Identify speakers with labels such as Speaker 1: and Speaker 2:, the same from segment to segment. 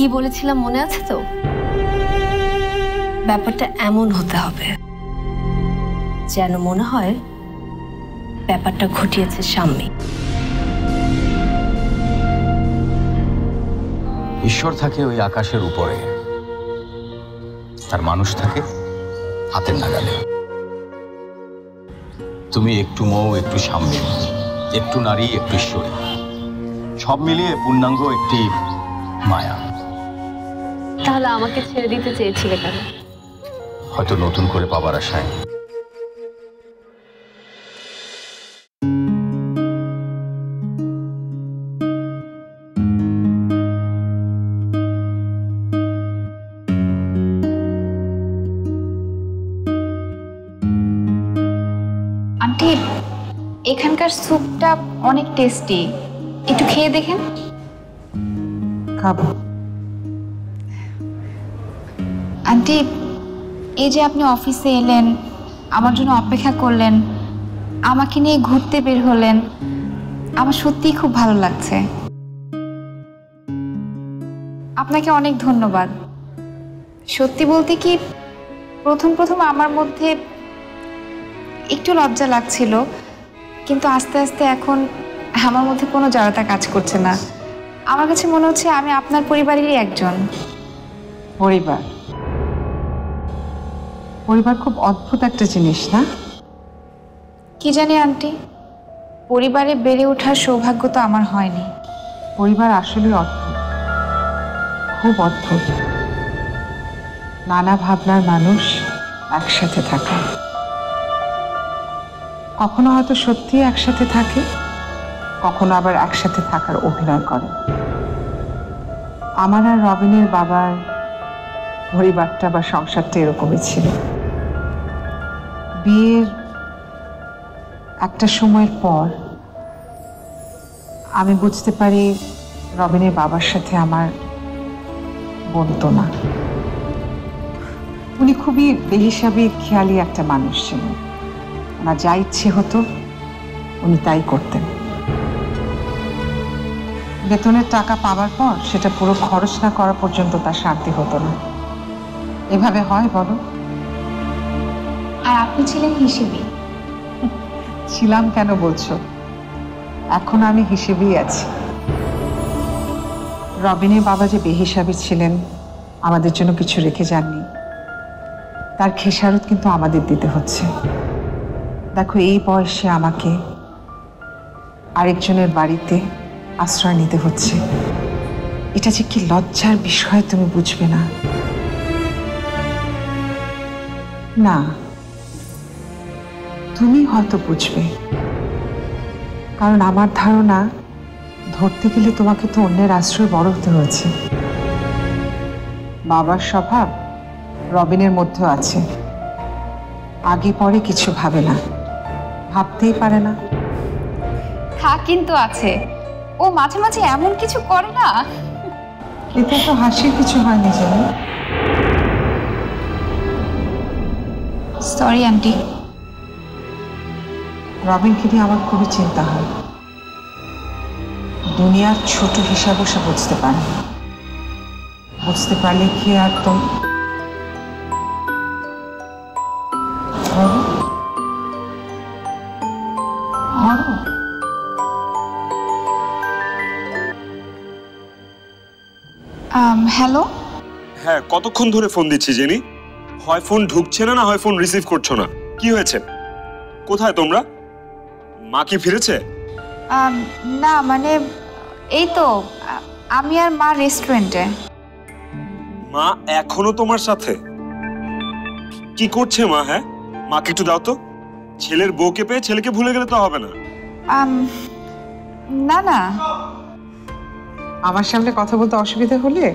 Speaker 1: কি বলেছিলাম মনে আছে তো? ব্যাপারটা এমন হতে হবে যেন মনে হয় ব্যাপারটা ঘটিয়েছে স্বামী।
Speaker 2: ঈশ্বর থাকে ওই আকাশের উপরে, আর মানুষ থাকে হাতের নাগালে। তুমি একটু মৌ, একটু সাম্যী, একটু নারী, একটু ঈশ্বরী, সব মিলিয়ে পূর্ণাঙ্গ একটি মায়া।
Speaker 1: তাহলে আমাকে ছেড়ে দিতে চেয়েছিলে কেন?
Speaker 2: হয়তো নতুন করে পাবার আশায়।
Speaker 3: আন্টি, এখানকার স্যুপটা অনেক টেস্টি, একটু খেয়ে দেখেন।
Speaker 4: খাবো।
Speaker 3: আন্টি, এই যে আপনি অফিসে এলেন, আমার জন্য অপেক্ষা করলেন, আমাকে নিয়ে ঘুরতে বের হলেন, আমার সত্যিই খুব ভালো লাগছে। আপনাকে অনেক ধন্যবাদ। সত্যি বলতে কি, প্রথম প্রথম আমার মধ্যে একটু লজ্জা লাগছিল, কিন্তু আস্তে আস্তে এখন আমার মধ্যে কোনো জড়তা কাজ করছে না। আমার কাছে মনে হচ্ছে আমি আপনার পরিবারেরই একজন।
Speaker 4: পরিবার পরিবার খুব অদ্ভুত একটা জিনিস, না?
Speaker 3: কি জানি আন্টি, পরিবারে বেড়ে ওঠার সৌভাগ্য তো আমার হয়নি।
Speaker 4: পরিবার আসলে অদ্ভুত, খুব অদ্ভুত। নানা ভাবনার মানুষ একসাথে থাকে, কখনো হয়তো সত্যি একসাথে থাকে, কখনো আবার একসাথে থাকার অভিনয় করে। আমার আর রবিনের বাবার পরিবারটা বা সংসারটা এরকমই ছিল। বিয়ের একটা সময়ের পর আমি বুঝতে পারি রবিনের বাবার সাথে আমার বনতো না। উনি খুবই বেহিসাবি খেয়ালি একটা মানুষ ছিলেন। ওনার যা ইচ্ছে হতো উনি তাই করতেন। বেতনের টাকা পাওয়ার পর সেটা পুরো খরচ না করা পর্যন্ত তার শান্তি হতো না। এভাবে হয় বলো?
Speaker 3: আর আপনি ছিলেন হিসেবে।
Speaker 4: ছিলাম কেন বলছো? এখন আমি হিসেবেই আছি। রবিনের বাবা যে বেহিসাবি ছিলেন, আমাদের জন্য কিছু রেখে যাননি, তার খেসারত কিন্তু আমাদের দিতে হচ্ছে। দেখো, এই বয়সে আমাকে আরেকজনের বাড়িতে আশ্রয় নিতে হচ্ছে। এটা যে কি লজ্জার বিষয় তুমি বুঝবে না। না, তুমি হয়তো বুঝবে, কারণ আমার ধারণা ধরতে গেলে তোমাকে তো অন্যের আশ্রয় বড় হতে হয়েছে। বাবার স্বভাব রবিনের মধ্যেও আছে, আগে পরে কিছু ভাবে না, ভাবতেই পারে না।
Speaker 3: তা কিন্তু আছে, ও মাঝে মাঝে এমন কিছু করে না।
Speaker 4: এটা তো হাসির কিছু হয়নি জানো।
Speaker 3: Sorry aunty.
Speaker 4: রবিনকে নিয়ে আমার খুবই চিন্তা হয়। দুনিয়ার ছোট হিসাবও সে বুঝতে পারে না। বুঝতে পারলে কি আর তো
Speaker 3: হ্যালো।
Speaker 5: হ্যাঁ, কতক্ষণ ধরে ফোন দিচ্ছি জেনি, হয় ফোন ঢুকছে না, না হয় ফোন রিসিভ করছো না। কি হয়েছে? কোথায় তোমরা? মা কি ফিরেছে?
Speaker 3: না মানে এই তো আমি আর মা রেস্টুরেন্টে।
Speaker 5: মা এখনো তোমার সাথে? কি করছে মা? হ্যাঁ, মাকে একটু দাও তো। ছেলের বউকে পেয়ে ছেলেকে ভুলে গেলে তো হবে না।
Speaker 3: না না,
Speaker 4: আমার সামনে কথা বলতে অসুবিধা হলে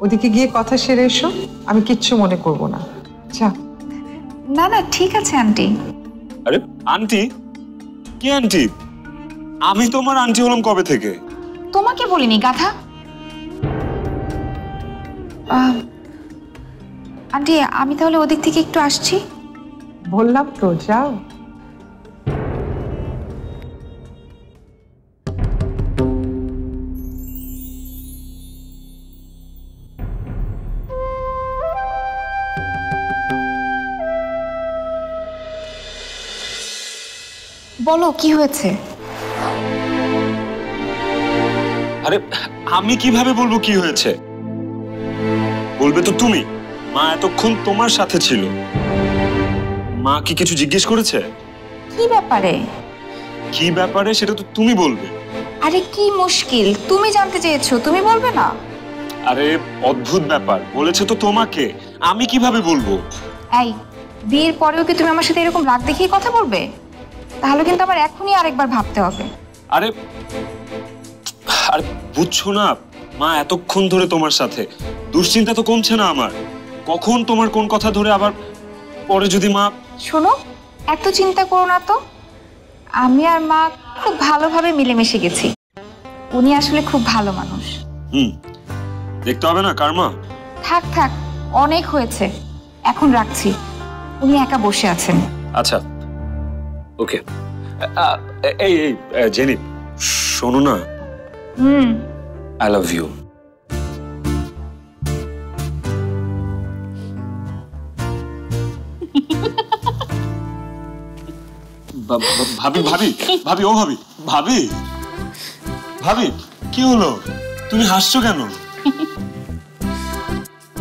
Speaker 4: ওদিকে গিয়ে কথা সেরে এসো, আমি কিচ্ছু মনে করব না। আচ্ছা।
Speaker 3: না না, ঠিক আছে আন্টি।
Speaker 5: আরে আন্টি? কি আন্টি? আমি তোমার আন্টি হলাম কবে থেকে?
Speaker 3: তোমাকে বলিনি গাধা। আন্টি, আমি তাহলে ওদিক থেকে একটু আসছি।
Speaker 4: বললাম তো, যাও।
Speaker 3: বলো কি হয়েছে?
Speaker 5: আরে আমি কিভাবে বলবো কি হয়েছে? বলবে তো তুমি। মা এতক্ষণ তোমার সাথে ছিল। মা কি কিছু জিজ্ঞেস করেছে?
Speaker 3: কি ব্যাপারে?
Speaker 5: কি ব্যাপারে সেটা তো তুমি বলবে।
Speaker 3: আরে কি মুশকিল, তুমি জানতে চেয়েছো, তুমি বলবে না?
Speaker 5: আরে অদ্ভুত ব্যাপার, বলেছে তো তোমাকে, আমি কিভাবে বলবো?
Speaker 3: এই, বিয়ের পরেও কি তুমি আমার সাথে এরকম রাগ দেখিয়ে কথা বলবে? তাহলে কিন্তু আমার এখনই আরেকবার ভাবতে হবে।
Speaker 5: আরে আরে বুঝছো না, মা এতক্ষণ ধরে তোমার সাথে, দুশ্চিন্তা তো কমছে না আমার। কখন তোমার কোন কথা ধরে আবার পরে যদি মা...
Speaker 3: শোনো, এত চিন্তা করো না তো। আমি আর মা খুব ভালোভাবে মিলেমিশে গেছি। উনি আসলে খুব ভালো মানুষ।
Speaker 5: দেখতে হবে না কার মা?
Speaker 3: থাক থাক, অনেক হয়েছে, এখন রাখছি। উনি একা বসে আছেন।
Speaker 5: আচ্ছা, ওকে। এই এই জেনি, শোনো না, আই লাভ ইউ। ভাবি ভাবি ভাবি, ও ভাবি ভাবি ভাবি, কি হলো? তুমি হাসছো কেন?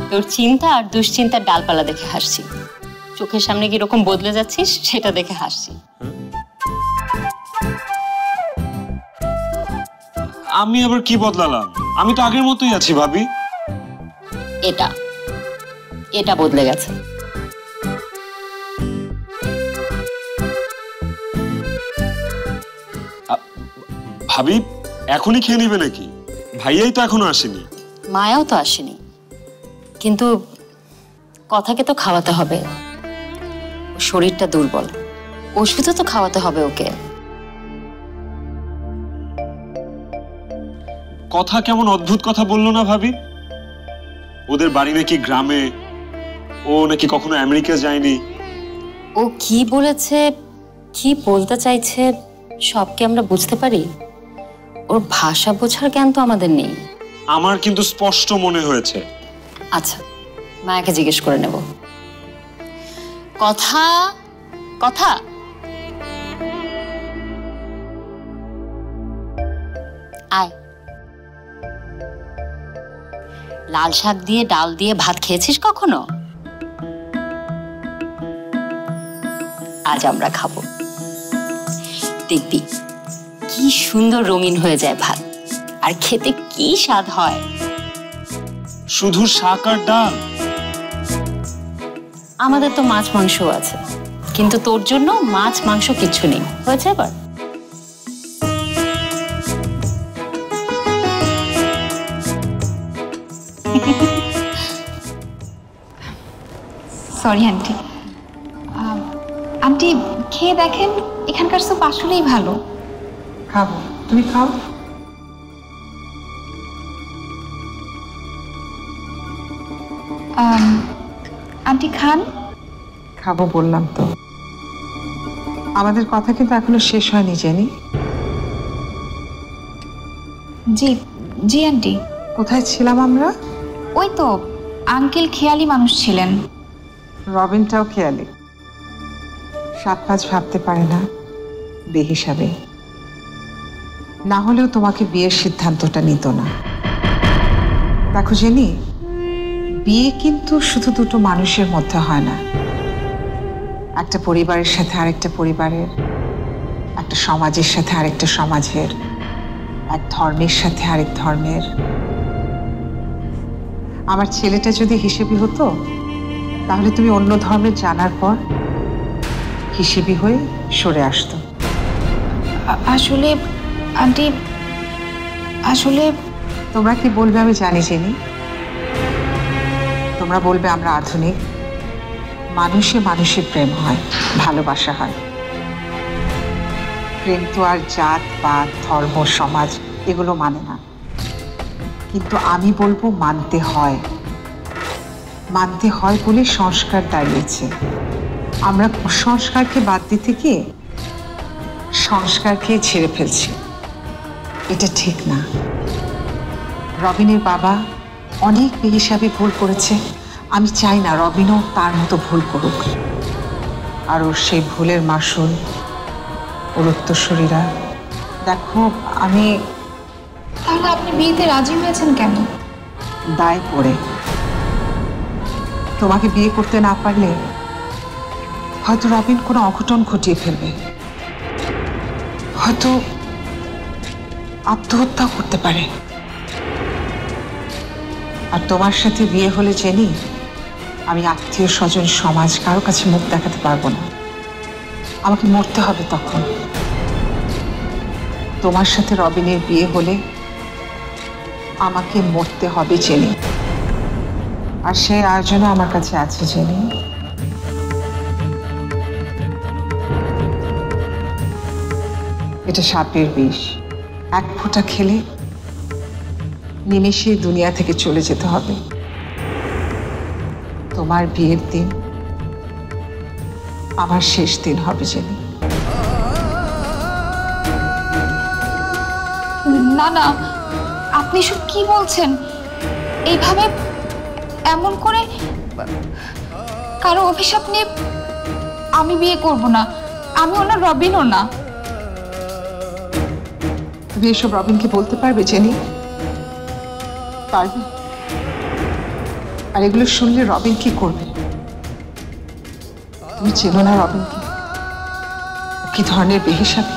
Speaker 6: তোর চিন্তা আর দুশ্চিন্তার ডালপালা দেখে হাসছি। চোখের সামনে কিরকম বদলে যাচ্ছিস সেটা দেখে হাসছি।
Speaker 5: আমি আবার কি বদলালাম? আমি তো আগের মতোই আছি ভাবি।
Speaker 6: এটা এটা বদলে গেছে।
Speaker 5: ভাবি এখনই খেয়ে নিবে নাকি? ভাইয়াই তো এখনো আসেনি।
Speaker 6: মায়াও তো আসেনি, কিন্তু কথাকে তো খাওয়াতে হবে। শরীরটা দুর্বল, ওষুধও তো খাওয়াতে হবে ওকে।
Speaker 5: কথা কেমন অদ্ভুত কথা বললো না ভাবি? ওদের বাড়ি নাকি গ্রামে, ও নাকি কখনো আমেরিকা যায়নি।
Speaker 6: ও কি বলেছে, কি বলতে চাইছে সব কি আমরা বুঝতে পারি? ওর ভাষা বোঝার জ্ঞান তো আমাদের নেই।
Speaker 5: আমার কিন্তু স্পষ্ট মনে হয়েছে।
Speaker 6: আচ্ছা, মায়াকে জিজ্ঞেস করে নেব। কথা কথা আয়। লাল শাক দিয়ে ডাল দিয়ে ভাত খেয়েছিস কখনো? আজ আমরা খাবো, দেখবি কি সুন্দর রঙিন হয়ে যায় ভাত, আর খেতে কি স্বাদ হয়।
Speaker 5: শুধু শাক আর ডাল?
Speaker 6: আমাদের তো মাছ মাংস আছে, কিন্তু তোর জন্য মাছ মাংস কিচ্ছু নেই। হয়েছে এবার?
Speaker 3: Sorry aunty. আন্টি খেয়ে দেখেন, এখানকার স্যুপ আসলেই ভালো।
Speaker 4: খাবো, তুমি খাও।
Speaker 3: আন্টি খান।
Speaker 4: খাবো বললাম তো। আমাদের কথা কিন্তু এখনো শেষ হয়নি জেনি।
Speaker 3: জি জি আন্টি।
Speaker 4: কোথায় ছিলাম আমরা?
Speaker 3: ওই তো, আঙ্কেল খেয়ালি মানুষ ছিলেন।
Speaker 4: রবিনটাও খেয়ালি, 7-5 ভাবতে পারে না, বেহিসাবে। না হলেও তোমাকে বিয়ের সিদ্ধান্তটা নিত না। দেখো জেনি, বিয়ে কিন্তু শুধু দুটো মানুষের মধ্যে হয় না, একটা পরিবারের সাথে আরেকটা পরিবারের, একটা সমাজের সাথে আরেকটা সমাজের, এক ধর্মের সাথে আরেক ধর্মের। আমার ছেলেটা যদি হিসেবি হতো, তাহলে তুমি অন্য ধর্মের জানার পর হিসেবি হয়ে সরে আসতো।
Speaker 3: আসলে আন্টি, আসলে
Speaker 4: তোমরা কি বলবে আমি জানি জেনি। তোমরা বলবে আমরা আধুনিক, মানুষে মানুষে প্রেম হয়, ভালোবাসা হয়। প্রেম তো আর জাত পাত ধর্ম সমাজ এগুলো মানে না। কিন্তু আমি বলবো মানতে হয়, মানতে হয় বলে সংস্কার দাঁড়িয়েছে। আমরা কুসংস্কারকে বাদ দিতে গিয়ে সংস্কারকে ছেড়ে ফেলছি, এটা ঠিক না। রবিনের বাবা অনেক বেহিসাবি ভুল করেছে, আমি চাই না রবিনও তার মতো ভুল করুক। আর ওর সেই ভুলের মাসুল ওর উত্তরসূরিরা। দেখো, আমি
Speaker 3: তাহলে আপনি বিয়েতে রাজি হয়েছেন কেন?
Speaker 4: দায় পড়ে। তোমাকে বিয়ে করতে না পারলে হয়তো রবিন কোনো অঘটন ঘটিয়ে ফেলবে, হয়তো আত্মহত্যা করতে পারে। আর তোমার সাথে বিয়ে হলে জেনি আমি আত্মীয় স্বজন সমাজ কারো কাছে মুখ দেখাতে পারবো না। আমাকে মরতে হবে তখন। তোমার সাথে রবিনের বিয়ে হলে আমাকে মরতে হবে জেনি, আর সেই আয়োজনও আমার কাছে আছে জেনি। এটা সাপের বিষ, এক ফোঁটা খেলে নিমেষে দুনিয়া থেকে চলে যেতে হবে। তোমার বিয়ের দিন আমার শেষ দিন হবে জেনি।
Speaker 3: না না, আপনি সব কি বলছেন? এইভাবে এমন করে কারো অভিশাপ নিয়ে আমি বিয়ে করব না। আমি ওনার রবিনও না।
Speaker 4: তুমি এসব রবিনকে বলতে পারবে জেনি? পারবে? আর এগুলো শুনলে রবিন কি করবে? তুমি চেনো না রবিনকে, ও কি ধরনের বেহিসাবি।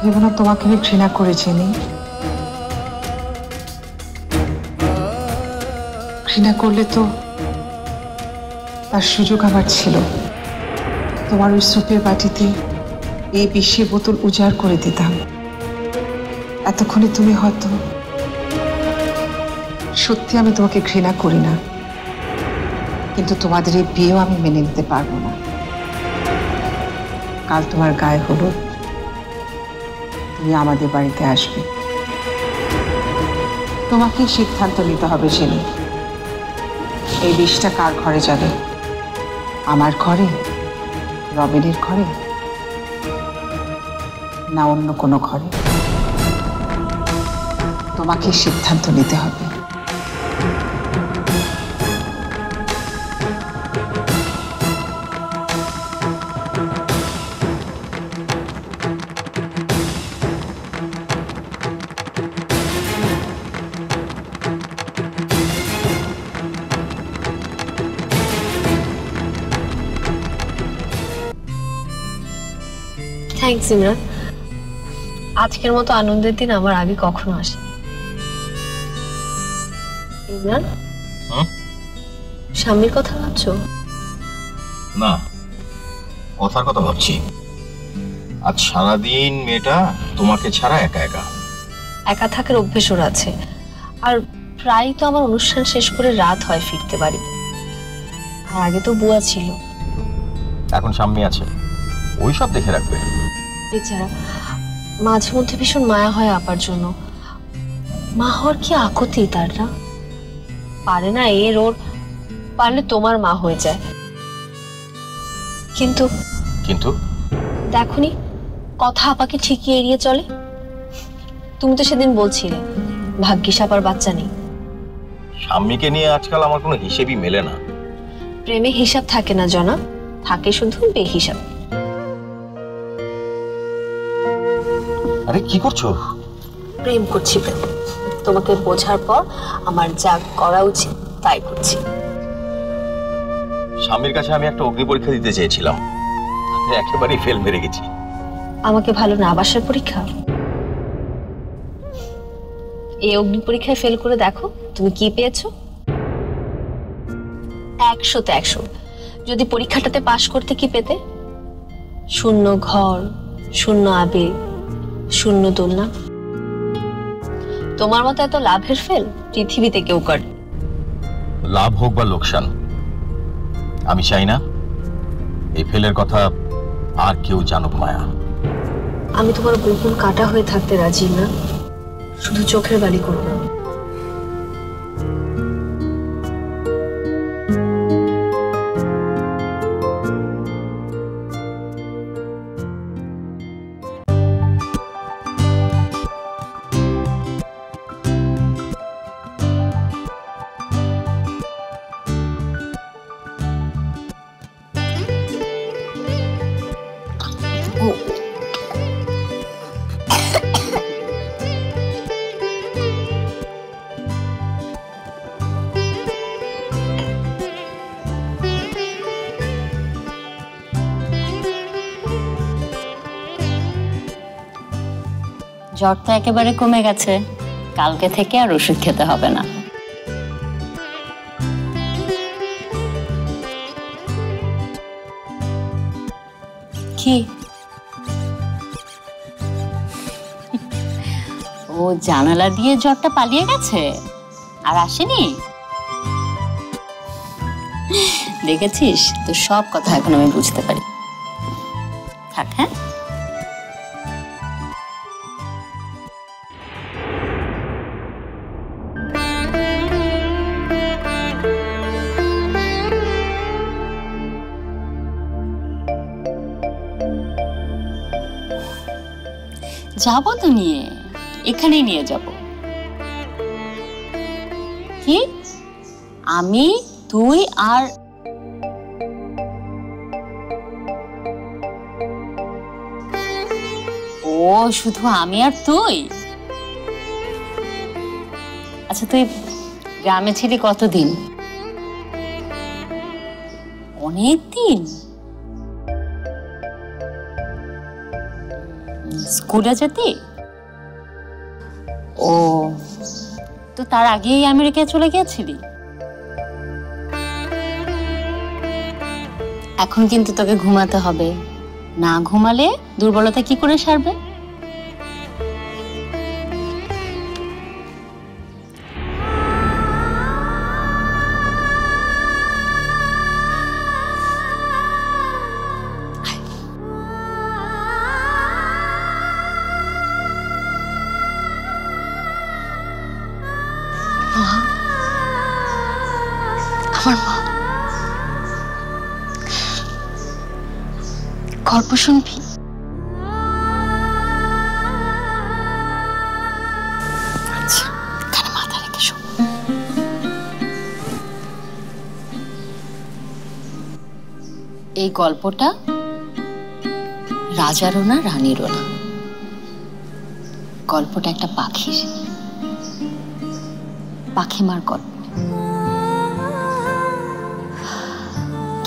Speaker 4: ভেবো না তোমাকে আমি ঘৃণা করে জেনি। ঘৃণা করলে তো তার সুযোগ আমার ছিল। তোমার ওই সুপের বাটিতে এই বিষের বোতল উজাড় করে দিতাম। এতক্ষণে তুমি হয়তো সত্যি আমি তোমাকে ঘৃণা করি না, কিন্তু তোমাদের এই বিয়েও আমি মেনে নিতে পারবো না। কাল তোমার গায়ে হলুদ, তুমি আমাদের বাড়িতে আসবে। তোমাকে সিদ্ধান্ত নিতে হবে জেনি, এই বিষটা কার ঘরে যাবে? আমার ঘরে, রবিনের ঘরে, না অন্য কোনো ঘরে? তোমাকে সিদ্ধান্ত নিতে হবে।
Speaker 1: থ্যাংকস ইমরান। আজকের মতো আনন্দের দিন আমার আগে কখনো আসে। ইমরান, স্বামীর কথা ভাবছো?
Speaker 2: না, কথার কথা ভাবছি। আজ সারাদিন মেয়েটা তোমাকে ছাড়া একা একা।
Speaker 1: একা থাকার অভ্যেস ওর আছে, আর প্রায় তো আমার অনুষ্ঠান শেষ করে রাত হয় ফিরতে বাড়িতে। আর আগে তো বুয়া ছিল,
Speaker 2: এখন সামনে আছে, ওই সব দেখে রাখবে।
Speaker 1: বেচারা মাঝে মধ্যে ভীষণ মায়া হয় আপার জন্য। মা হওয়ার কি আকতি তার, না পারে না এর ওর, পারলে তোমার মা হয়ে যায়। কিন্তু
Speaker 2: কিন্তু
Speaker 1: দেখনি কথা আপাকে ঠিকই এড়িয়ে চলে। তুমি তো সেদিন বলছিলে ভাগ্যিস আপার বাচ্চা নেই।
Speaker 2: স্বামীকে নিয়ে আজকাল আমার কোনো হিসেবই মেলে না।
Speaker 1: প্রেমে হিসাব থাকে না জনা, থাকে শুধু বেহিসাব।
Speaker 2: আরে কি করছো?
Speaker 1: প্রেম করছি, প্রেম। তোমাকে বোঝার পর আমার যা করা উচিত তাই করছি।
Speaker 2: স্বামীর কাছে আমি একটা অগ্নি পরীক্ষা দিতে চেয়েছিলাম, তাতে একেবারেই ফেল মেরে গেছি।
Speaker 1: আমাকে ভালো না বাসার পরীক্ষা? এই অগ্নি পরীক্ষায় ফেল করে দেখো তুমি কি পেয়েছো। 100তে 100। যদি পরীক্ষাটাতে পাশ করতে কি পেতে? শূন্য ঘর, শূন্য আবেগ, শূন্য দোলনা। তোমার মতো এত লাভের ফেল পৃথিবীতে কেউ করে।
Speaker 2: লাভ হোক বা লোকসান, আমি চাই না এই ফেলের কথা আর কেউ জানুক। মায়া,
Speaker 1: আমি তোমার গোপন কাটা হয়ে থাকতে রাজি না, শুধু চোখের বালি করো না।
Speaker 6: জ্বর তো একেবারে কমে গেছে, কালকে থেকে আর ওষুধ খেতে হবে না। কি ও জানালা দিয়ে জ্বরটা পালিয়ে গেছে আর আসেনি? দেখেছিস, তো সব কথা এখন আমি বুঝতে পারি। থাক, হ্যাঁ। যাবো তো নিয়ে, এখানেই নিয়ে যাব। কি আমি, তুই আর ও শুধু আমি আর তুই? আচ্ছা, তুই গ্রামে ছিলি কতদিন? অনেক দিন। স্কুলে যেতি? ও, তো তার আগেই আমেরিকায় চলে গিয়েছিলি? এখন কিন্তু তোকে ঘুমাতে হবে, না ঘুমালে দুর্বলতা কি করে সারবে? আমার মা, গল্প শুনবি? আচ্ছা, এখানে মাথা রেখে শোন। এই গল্পটা রাজারও না, রানীরও না। গল্পটা একটা পাখির, পাখিমার গল্প।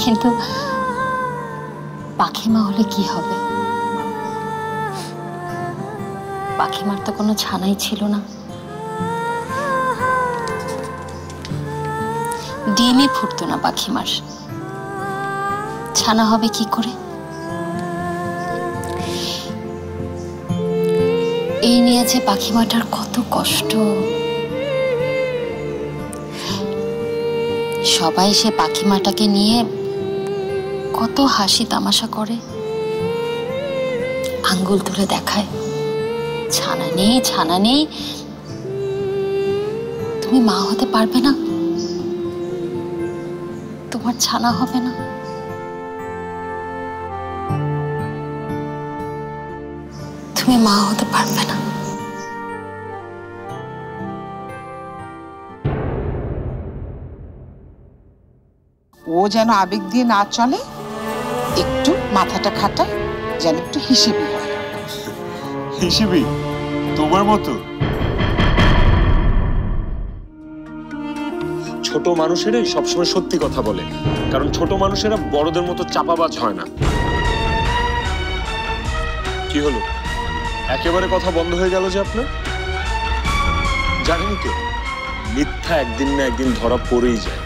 Speaker 6: কিন্তু পাখিমা হলে কি হবে? পাখিমার তো কোনো ছানাই ছিল না, ডিমই ফুটতো না পাখিমার, ছানা হবে কি করে? এই নিয়ে যে পাখিমাটার কত কষ্ট। সবাই সে পাখিমাটাকে নিয়ে কত হাসি তামাশা করে, আঙ্গুল তুলে দেখায়, ছানা নেই, ছানা নেই। তুমি মা হতে পারবে না, তোমার ছানা হবে না। তুমি মা হতে পারবে না।
Speaker 4: ও যেন আবেগ দিয়ে না চলে, একটু মাথাটা খাটায়, যেন একটু হিসেবি হয়।
Speaker 5: হিসেবি? তোমার মতো? ছোট মানুষেরাই সবসময় সত্যি কথা বলে, কারণ ছোট মানুষেরা বড়দের মতো চাপাবাজ হয় না। কি হলো, একেবারে কথা বন্ধ হয়ে গেল যে আপনার? জানেন তো, মিথ্যা একদিন না একদিন ধরা পড়েই যায়।